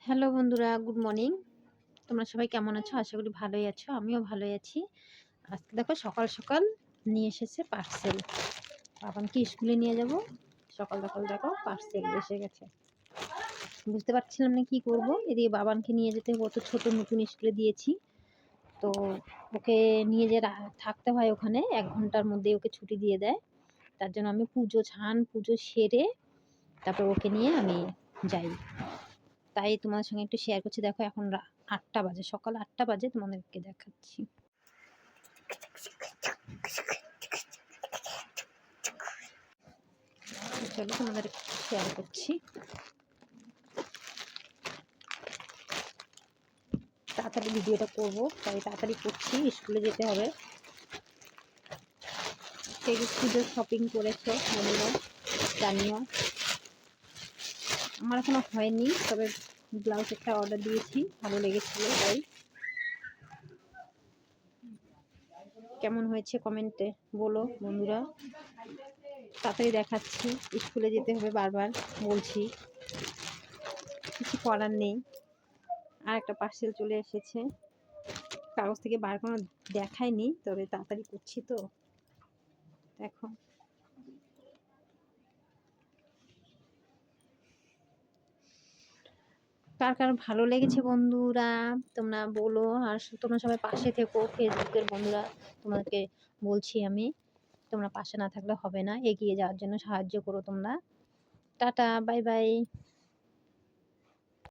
Hello বন্ধুরা, good morning. তোমরা সবাই কেমন আছো? আশা করি ভালোই আছো। আমিও ভালোই আছি। আজকে দেখো সকাল সকাল নিয়ে এসেছে পার্সেল। বাবানকে স্কুলে নিয়ে যাব। সকাল সকাল দেখো পার্সেল এসে গেছে। বুঝতে পারছিলাম না কি করব। এদিকে বাবানকে নিয়ে যেতে কত ছোট নতুন স্কুলে দিয়েছি। তো ওকে নিয়ে যে থাকতে হয় ওখানে ১ ঘন্টার মধ্যে ওকে ছুটি দিয়ে দেয়। তার জন্য আমি পুজো সেরে তারপর ওকে নিয়ে আমি যাই। তাই তোমাদের সঙ্গে একটু শেয়ার করছি। দেখো এখন ৮টা বাজে, সকাল ৮টা বাজে, তোমাদেরকে দেখাচ্ছি। চলো তোমাদের শেয়ার করছি। তাড়াতাড়ি ভিডিওটা করব, তাই তাড়াতাড়ি করছি, স্কুলে যেতে হবে। কে কে পুজোর শপিং করেছো বন্ধুরা জানিও। আমার এখনো হয়নি, তবে ব্লাউজ একটা অর্ডার দিয়েছি, ভালো লেগেছিল, তাই কেমন হয়েছে কমেন্টে বলো বন্ধুরা। তাড়াতাড়ি দেখাচ্ছি, স্কুলে যেতে হবে, বারবার বলছি, কিছু করার নেই। আর একটা পার্সেল চলে এসেছে, কাগজ থেকে বার কোনো দেখায়নি, তবে তাড়াতাড়ি করছি তো। দেখো কার কার ভালো লেগেছে বন্ধুরা তোমরা বলো। আর তোমরা সবাই পাশে থেকো, ফেসবুকের বন্ধুরা, তোমাদেরকে বলছি আমি, তোমরা পাশে না থাকলে হবে না, এগিয়ে যাওয়ার জন্য সাহায্য করো তোমরা। Tata, bye bye.